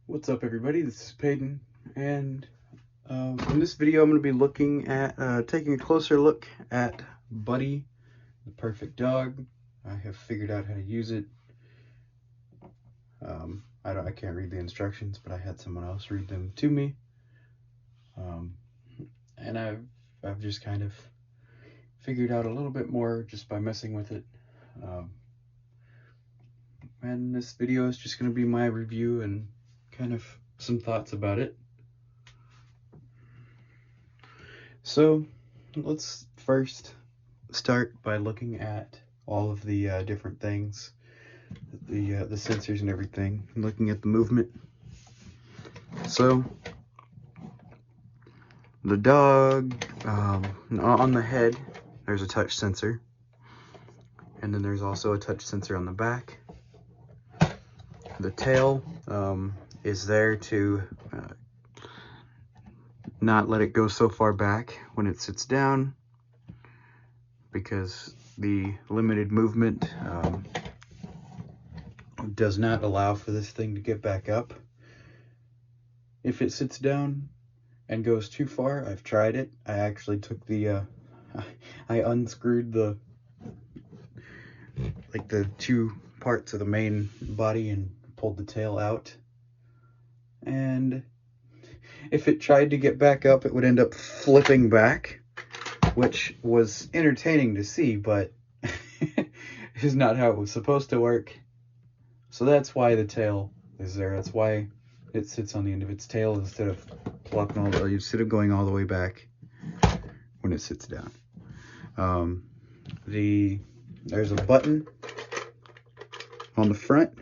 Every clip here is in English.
What's up, everybody? This is Peyton, and in this video I'm going to be looking at taking a closer look at Buddy, the perfect dog. I have figured out how to use it. I can't read the instructions, but I had someone else read them to me, and I've just kind of figured out a little bit more just by messing with it. And this video is just going to be my review and kind of some thoughts about it. So let's first start by looking at all of the different things, the sensors and everything, and looking at the movement. So the dog, on the head, there's a touch sensor, and then there's also a touch sensor on the back. The tail is there to not let it go so far back when it sits down, because the limited movement does not allow for this thing to get back up if it sits down and goes too far. I've tried it. I actually took the I unscrewed the two parts of the main body and pulled the tail out, and if it tried to get back up, it would end up flipping back, which was entertaining to see, but is not how it was supposed to work. So that's why the tail is there. That's why it sits on the end of its tail instead of going all the way back when it sits down. There's a button on the front.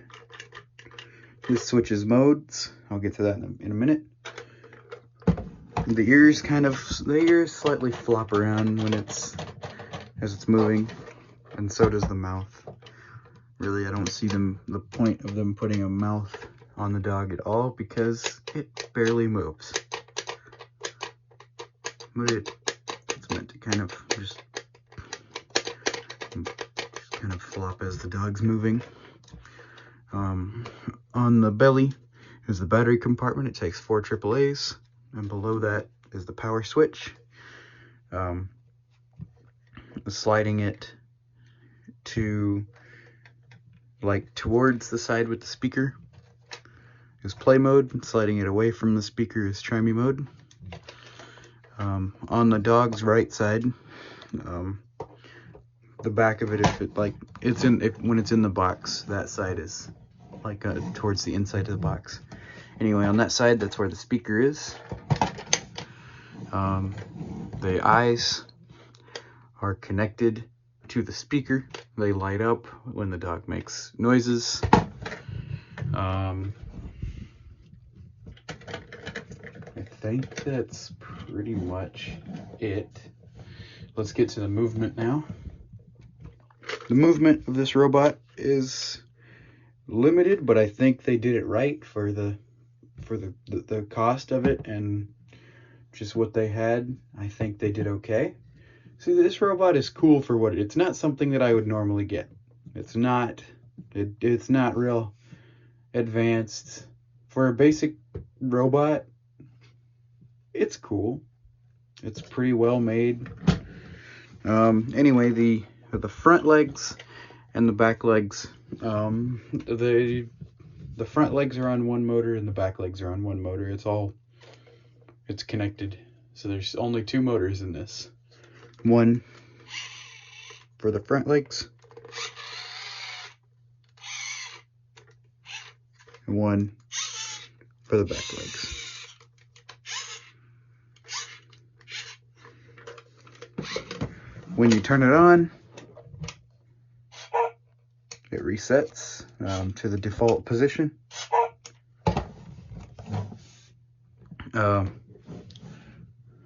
This switches modes. I'll get to that in a minute. The ears slightly flop around as it's moving, and so does the mouth. Really, I don't see the point of them putting a mouth on the dog at all, because it barely moves. But it's meant to kind of just kind of flop as the dog's moving. On the belly is the battery compartment. It takes 4 AAAs, and below that is the power switch. Sliding it to towards the side with the speaker is play mode. Sliding it away from the speaker is try me mode. On the dog's right side, the back of it, when it's in the box, that side is towards the inside of the box. Anyway, on that side, that's where the speaker is. The eyes are connected to the speaker. They light up when the dog makes noises. I think that's pretty much it. Let's get to the movement now. The movement of this robot is limited, but I think they did it right for the cost of it and just what they had. I think they did okay. See, this robot is cool for what it's not something that I would normally get. It's not real advanced. For a basic robot, it's cool. It's pretty well made. Anyway, the front legs and the back legs, the front legs are on one motor and the back legs are on one motor. It's connected. So there's only 2 motors in this. One for the front legs, and one for the back legs. When you turn it on, it resets to the default position.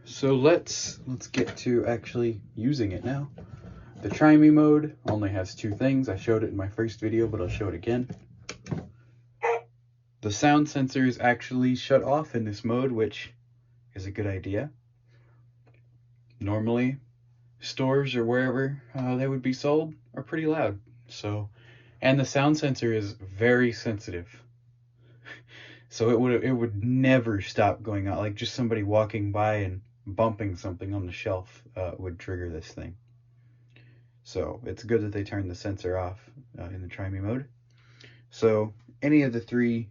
So let's get to actually using it now. The Try Me mode only has 2 things. I showed it in my first video, but I'll show it again. The sound sensor is actually shut off in this mode, which is a good idea. Normally, stores or wherever they would be sold are pretty loud. And the sound sensor is very sensitive. So it would never stop going out. Like just somebody walking by and bumping something on the shelf would trigger this thing. So it's good that they turned the sensor off in the Try Me mode. So any of the three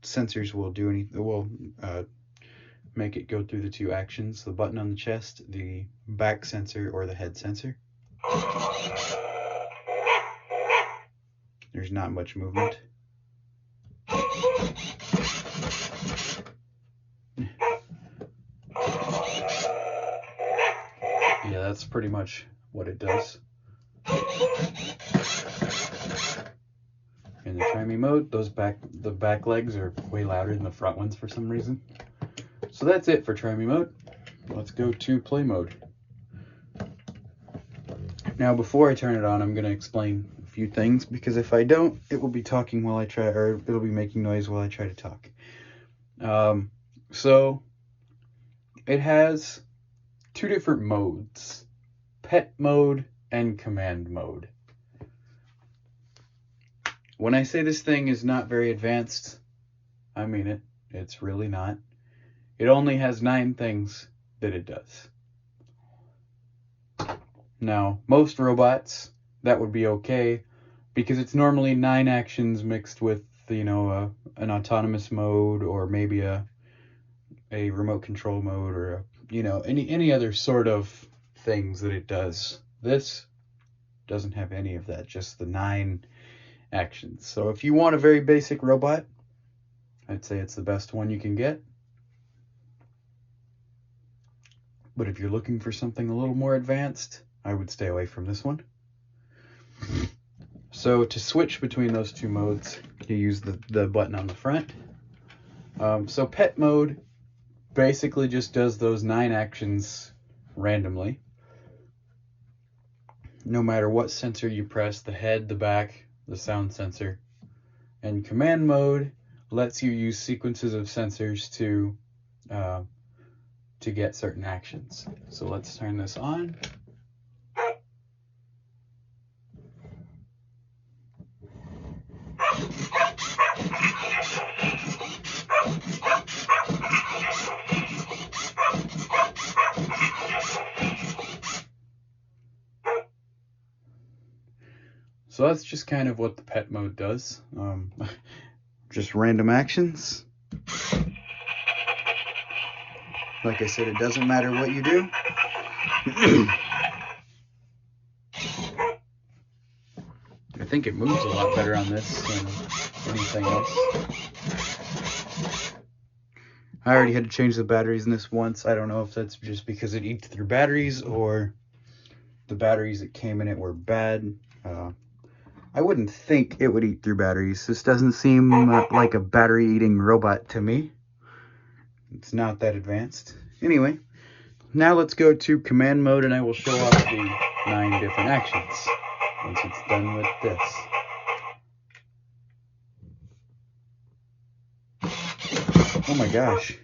sensors will do anything. Will make it go through the two actions: the button on the chest, the back sensor, or the head sensor. There's not much movement. Yeah, that's pretty much what it does. In the Try Me mode, the back legs are way louder than the front ones for some reason. So that's it for Try Me mode. Let's go to play mode. Now before I turn it on, I'm going to explain a few things, because if I don't, it will be talking while I try, or it'll be making noise while I try to talk. So it has two different modes: pet mode and command mode. When I say this thing is not very advanced, I mean it. It's really not. It only has 9 things that it does. Now, most robots, that would be okay, because it's normally 9 actions mixed with, you know, an autonomous mode, or maybe a remote control mode, or you know, any other sort of things that it does. This doesn't have any of that, just the 9 actions. So if you want a very basic robot, I'd say it's the best one you can get. But if you're looking for something a little more advanced, I would stay away from this one. So to switch between those two modes, you use the button on the front. So pet mode basically just does those 9 actions randomly. No matter what sensor you press, the head, the back, the sound sensor. And command mode lets you use sequences of sensors to get certain actions. So let's turn this on. So that's just kind of what the pet mode does. Just random actions. Like I said, it doesn't matter what you do. I think it moves a lot better on this than anything else. I already had to change the batteries in this once. I don't know if that's just because it eats through batteries, or the batteries that came in it were bad. I wouldn't think it would eat through batteries. This doesn't seem like a battery-eating robot to me. It's not that advanced. Anyway, now let's go to command mode, and I will show off the 9 different actions once it's done with this. Oh my gosh.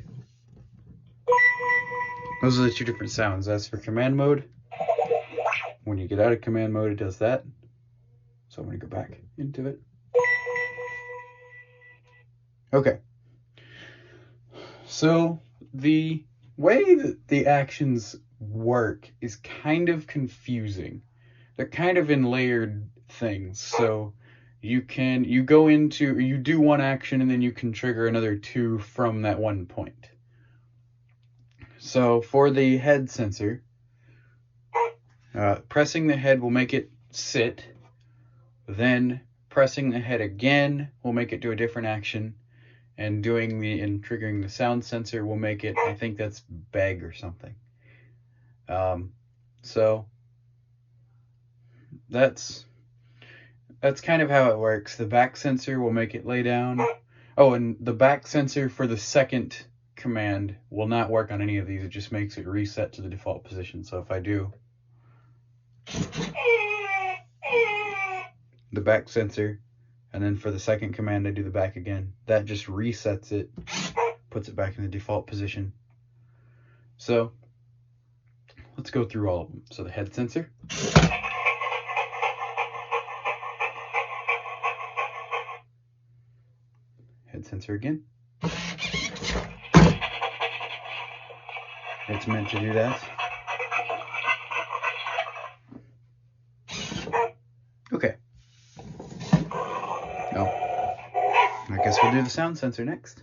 Those are the 2 different sounds. That's for command mode. When you get out of command mode, it does that. So I'm going to go back into it. Okay. So the way that the actions work is kind of confusing. They're kind of in layered things. So you do one action, and then you can trigger another 2 from that one point. So for the head sensor, pressing the head will make it sit. Then pressing the head again will make it do a different action, and triggering the sound sensor will make it, I think that's beg or something. So that's kind of how it works. The back sensor will make it lay down. Oh, and the back sensor for the second command will not work on any of these. It just makes it reset to the default position. So if I do the back sensor, and then for the second command I do the back again, that just resets it, puts it back in the default position. So let's go through all of them. So the head sensor. Head sensor again. It's meant to do that. Okay. Oh. I guess we'll do the sound sensor next.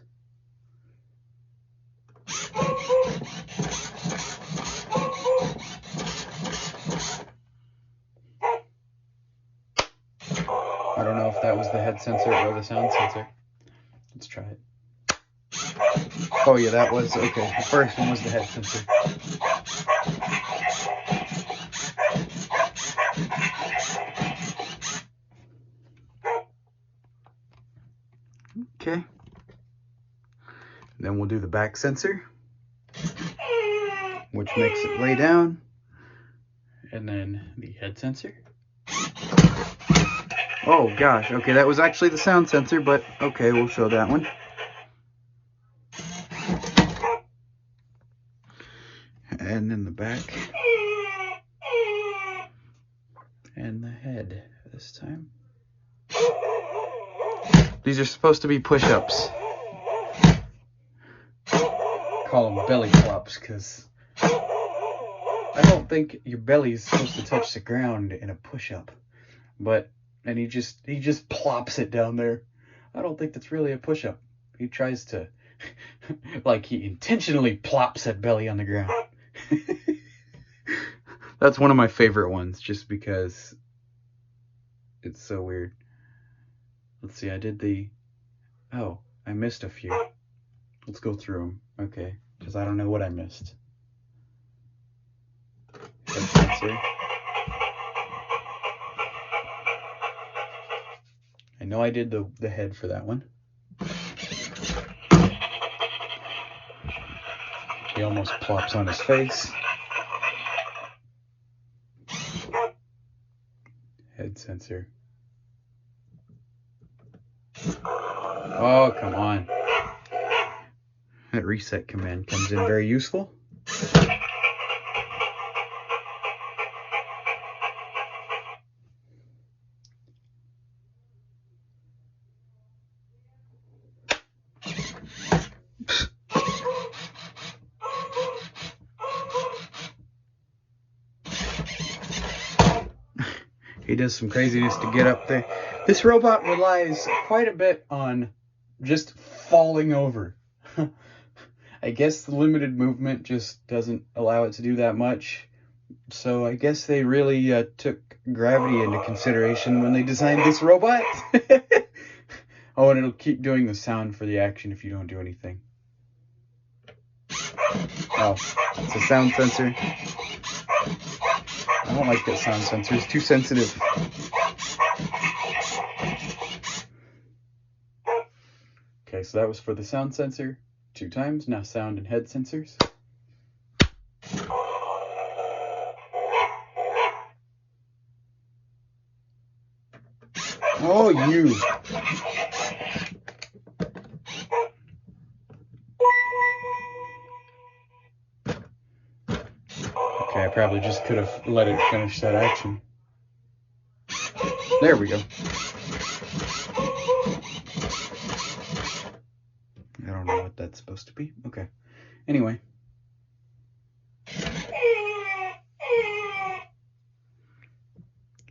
I don't know if that was the head sensor or the sound sensor. Let's try it. Oh yeah, that was, okay. The first one was the head sensor. Okay. Then we'll do the back sensor, which makes it lay down. And then the head sensor. Oh gosh, okay, that was actually the sound sensor, but okay, we'll show that one. And then the back. And the head this time. These are supposed to be push-ups. Call them belly flops, because I don't think your belly is supposed to touch the ground in a push-up. And he just plops it down there. I don't think that's really a push-up. He tries to, like, he intentionally plops that belly on the ground. That's one of my favorite ones, just because it's so weird. Let's see, oh, I missed a few. Let's go through them, okay, because I don't know what I missed. Head sensor. I know I did the head for that one. He almost plops on his face. Head sensor. Oh, come on. That reset command comes in very useful. He does some craziness to get up there. This robot relies quite a bit on just falling over. I guess the limited movement just doesn't allow it to do that much. So I guess they really took gravity into consideration when they designed this robot. Oh, and it'll keep doing the sound for the action if you don't do anything. Oh, it's a sound sensor. I don't like that sound sensor. It's too sensitive. Okay, so that was for the sound sensor 2 times. Now sound and head sensors. Oh, you. Okay, I probably just could have let it finish that action. There we go. I don't know what that's supposed to be. Okay. Anyway.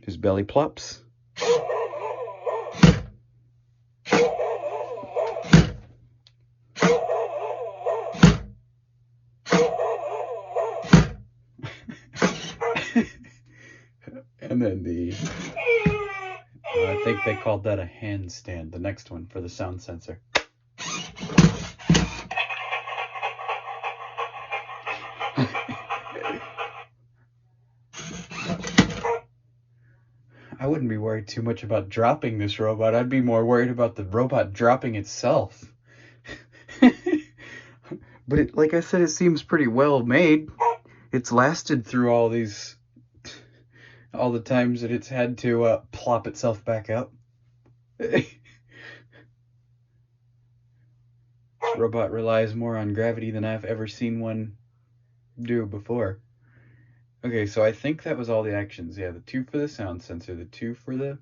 His belly plops. And then I think they called that a handstand, the next one for the sound sensor. I wouldn't be worried too much about dropping this robot. I'd be more worried about the robot dropping itself. But like I said, it seems pretty well made. It's lasted through all the times that it's had to plop itself back up. This robot relies more on gravity than I've ever seen one do before. Okay, so I think that was all the actions. Yeah, the 2 for the sound sensor, the 2 for the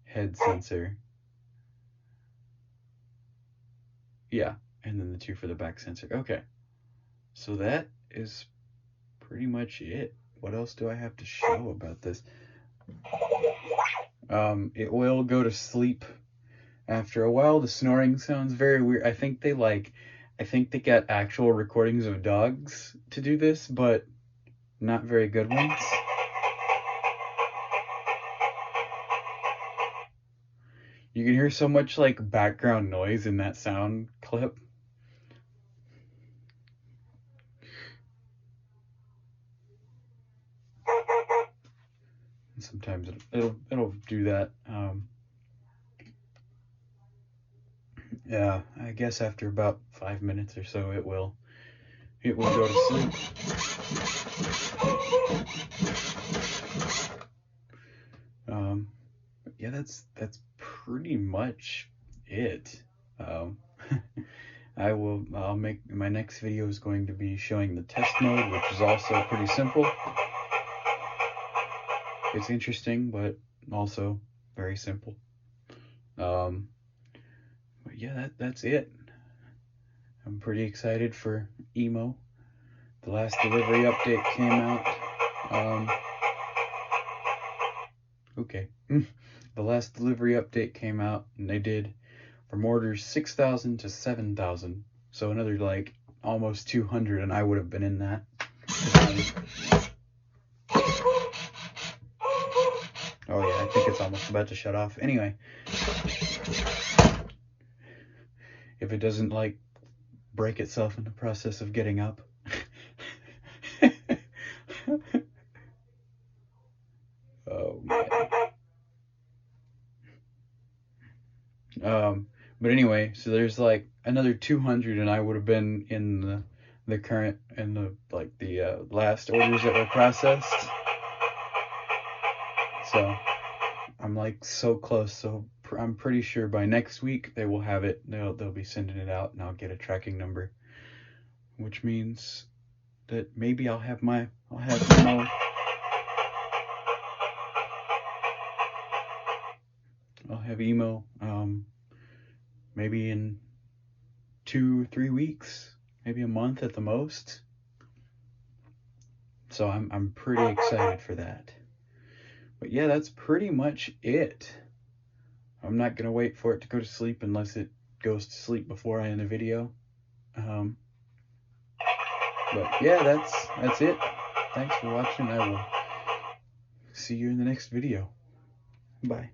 head sensor. Yeah, and then the 2 for the back sensor. Okay, so that is pretty much it. What else do I have to show about this? It will go to sleep after a while. The snoring sounds very weird. I think they got actual recordings of dogs to do this, but not very good ones. You can hear so much like background noise in that sound clip. And sometimes it'll do that. Yeah, I guess after about 5 minutes or so it will go to sleep. Yeah, that's pretty much it. I'll make my next video is going to be showing the test mode, which is also pretty simple. It's interesting, but also very simple. But yeah, that's it. I'm pretty excited for Emo. The last delivery update came out. The last delivery update came out, and they did from orders 6,000 to 7,000. So another like almost 200, and I would have been in that. Oh yeah, I think it's almost about to shut off. Anyway, if it doesn't like break itself in the process of getting up. Oh man. But anyway, so there's like another 200, and I would have been in the current and the last orders that were processed. So I'm like so close. So I'm pretty sure by next week they will have it. They'll be sending it out, and I'll get a tracking number, which means that maybe I'll have Emo. I'll have Emo. Maybe in 2 or 3 weeks, maybe a month at the most. So I'm pretty excited for that. But yeah, that's pretty much it. I'm not gonna wait for it to go to sleep unless it goes to sleep before I end the video. But yeah, that's it. Thanks for watching. I will see you in the next video. Bye.